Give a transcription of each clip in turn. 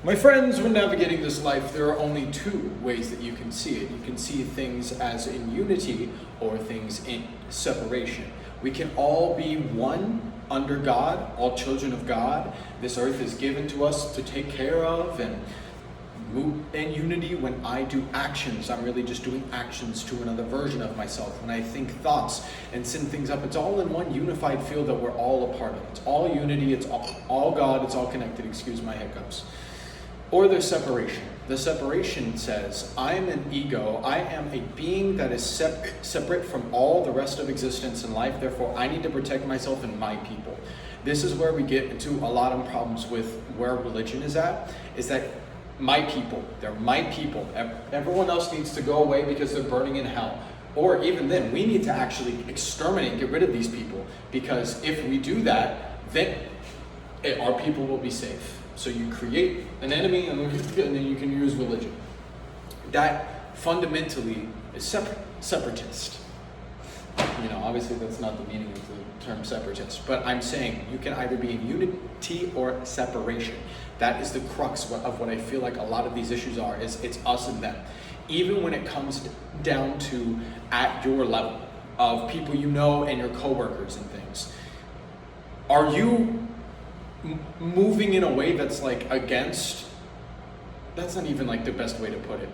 My friends, when navigating this life, there are only two ways that you can see it. You can see things as in unity or things in separation. We can all be one under God, all children of God. This earth is given to us to take care of and move in unity. When I do actions, I'm really just doing actions to another version of myself. When I think thoughts and send things up, it's all in one unified field that we're all a part of. It's all unity, it's all God, it's all connected, excuse my hiccups. Or there's separation. The separation says, I am an ego, I am a being that is separate from all the rest of existence in life, therefore I need to protect myself and my people. This is where we get into a lot of problems with where religion is at, is that my people, they're my people. Everyone else needs to go away because they're burning in hell. Or even then, we need to actually exterminate, get rid of these people, because if we do that, then our people will be safe. So you create an enemy and then you can use religion. That fundamentally is separatist. You know, obviously that's not the meaning of the term separatist, but I'm saying you can either be in unity or separation. That is the crux of what I feel like a lot of these issues are, is it's us and them. Even when it comes down to at your level of people you know and your coworkers and things. Are you moving in a way that's like against, that's not even like the best way to put it.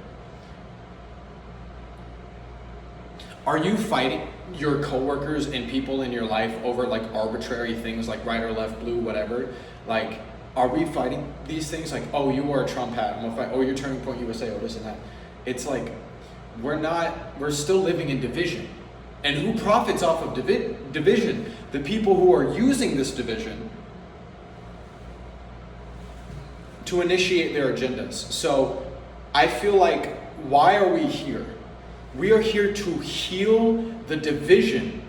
Are you fighting your coworkers and people in your life over like arbitrary things like right or left, blue, whatever? Like, are we fighting these things like, oh, you wore a Trump hat, I'm gonna fight, oh, you're Turning Point USA, or this and that. It's like, we're still living in division. And who profits off of division? The people who are using this division to initiate their agendas. So I feel like, why are we here? We are here to heal the division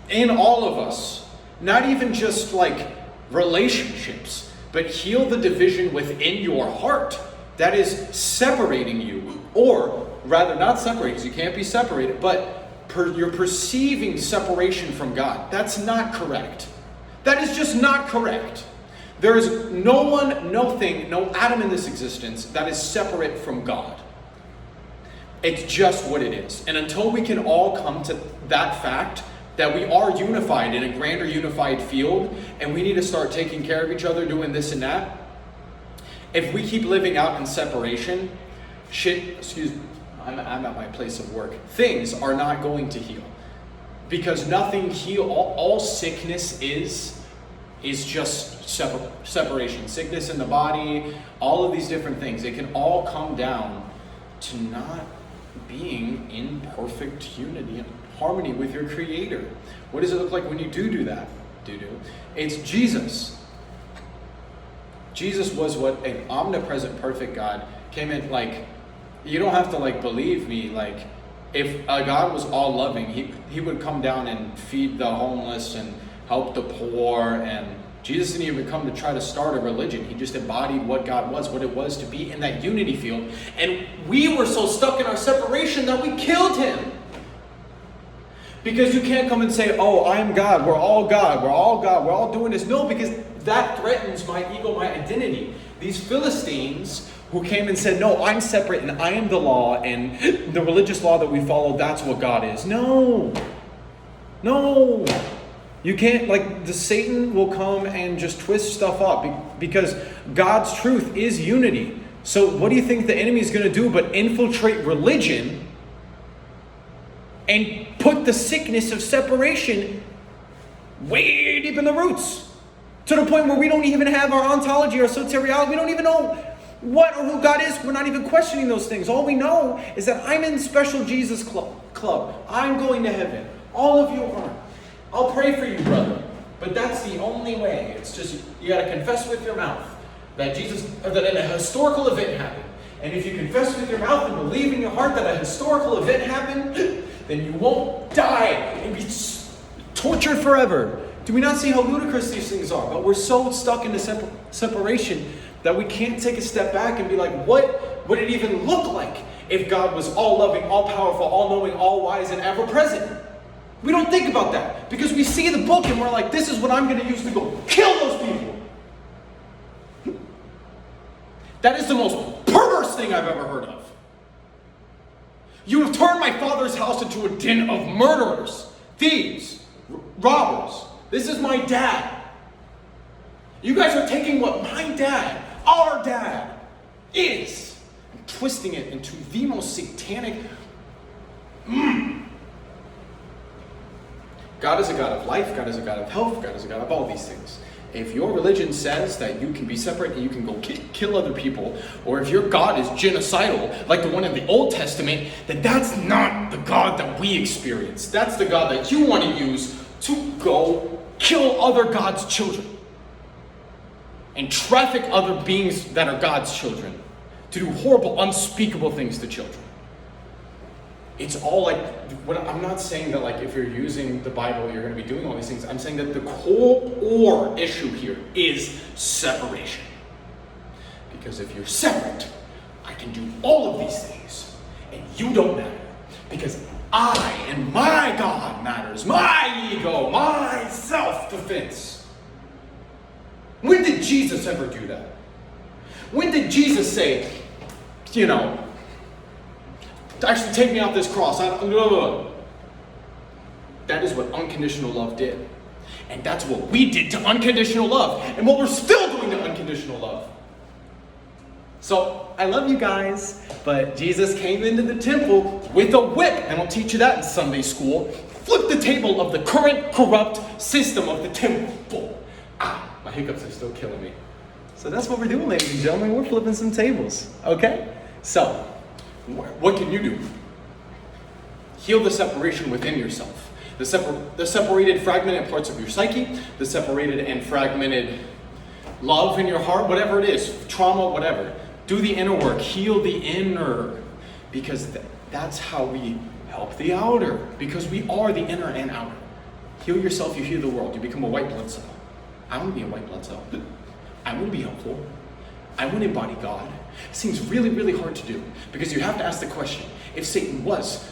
in all of us. Not even just like relationships, but heal the division within your heart that is separating you. Or rather, not separating, because you can't be separated, but you're perceiving separation from God. That's not correct. That is just not correct. There is no one, no thing, no atom in this existence that is separate from God. It's just what it is. And until we can all come to that fact that we are unified in a grander unified field, and we need to start taking care of each other, doing this and that, if we keep living out in separation, I'm at my place of work, things are not going to heal. Because nothing all sickness is just separation. Sickness in the body, all of these different things. It can all come down to not being in perfect unity and harmony with your Creator. What does it look like when you do that? It's Jesus. Jesus was what an omnipresent, perfect God came in. Like, you don't have to like believe me. Like, if a God was all loving, he would come down and feed the homeless and help the poor, and Jesus didn't even come to try to start a religion. He just embodied what God was, what it was to be in that unity field. And we were so stuck in our separation that we killed him. Because you can't come and say, oh, I'm God, we're all God, we're all doing this. No, because that threatens my ego, my identity. These Philistines who came and said, no, I'm separate and I am the law, and the religious law that we follow, that's what God is. No. You can't, like, the Satan will come and just twist stuff up because God's truth is unity. So what do you think the enemy is going to do but infiltrate religion and put the sickness of separation way deep in the roots, to the point where we don't even have our ontology, our soteriology. We don't even know what or who God is. We're not even questioning those things. All we know is that I'm in special Jesus club. I'm going to heaven. All of you aren't. I'll pray for you, brother. But that's the only way. It's just, you got to confess with your mouth that that a historical event happened. And if you confess with your mouth and believe in your heart that a historical event happened, then you won't die and be tortured forever. Do we not see how ludicrous these things are? But we're so stuck in the separation that we can't take a step back and be like, what would it even look like if God was all loving, all powerful, all knowing, all wise, and ever present? We don't think about that because we see the book and we're like, this is what I'm going to use to go kill those people. That is the most perverse thing I've ever heard of. You have turned my Father's house into a den of murderers, thieves, robbers. This is my dad. You guys are taking what my dad, our dad, is, and twisting it into the most satanic. God is a God of life, God is a God of health, God is a God of all these things. If your religion says that you can be separate and you can go kill other people, or if your God is genocidal, like the one in the Old Testament, then that's not the God that we experience. That's the God that you want to use to go kill other God's children and traffic other beings that are God's children to do horrible, unspeakable things to children. It's all like, I'm not saying that like if you're using the Bible, you're going to be doing all these things. I'm saying that the core issue here is separation. Because if you're separate, I can do all of these things, and you don't matter. Because I and my God matters, my ego, my self-defense. When did Jesus ever do that? When did Jesus say, actually take me off this cross? That is what unconditional love did. And that's what we did to unconditional love. And what we're still doing to unconditional love. So, I love you guys, but Jesus came into the temple with a whip. And I'll teach you that in Sunday school. Flip the table of the current corrupt system of the temple. My hiccups are still killing me. So that's what we're doing, ladies and gentlemen. We're flipping some tables, okay? So, what can you do? Heal the separation within yourself. The separated, fragmented parts of your psyche, the separated and fragmented love in your heart, whatever it is, trauma, whatever. Do the inner work. Heal the inner. Because that's how we help the outer. Because we are the inner and outer. Heal yourself, you heal the world. You become a white blood cell. I want to be a white blood cell. I want to be helpful. I want to embody God. It seems really, really hard to do. Because you have to ask the question, if Satan was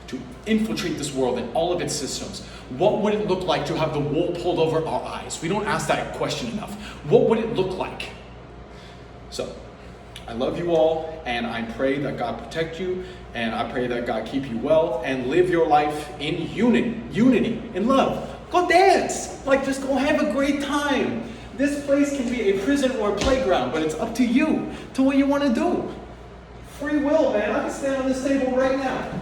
to infiltrate this world and all of its systems, what would it look like to have the wool pulled over our eyes? We don't ask that question enough. What would it look like? So, I love you all, and I pray that God protect you, and I pray that God keep you well, and live your life in unity, in love. Go dance! Just go have a great time. This place can be a prison or a playground, but it's up to you, to what you want to do. Free will, man. I can stand on this table right now.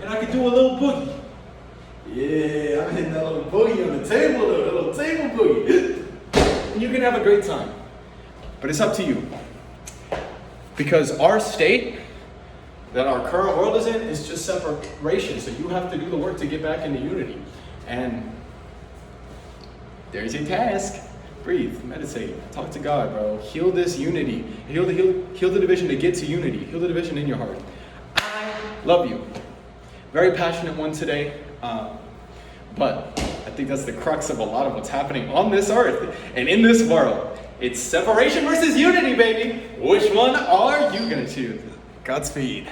And I can do a little boogie. Yeah, I'm hitting that little boogie on the table, a little table boogie. And you can have a great time. But it's up to you. Because our state that our current world is in is just separation. So you have to do the work to get back into unity. And there's your task. Breathe, meditate, talk to God, bro. Heal this unity. Heal the division to get to unity. Heal the division in your heart. I love you. Very passionate one today, but I think that's the crux of a lot of what's happening on this earth and in this world. It's separation versus unity, baby. Which one are you going to choose? Godspeed.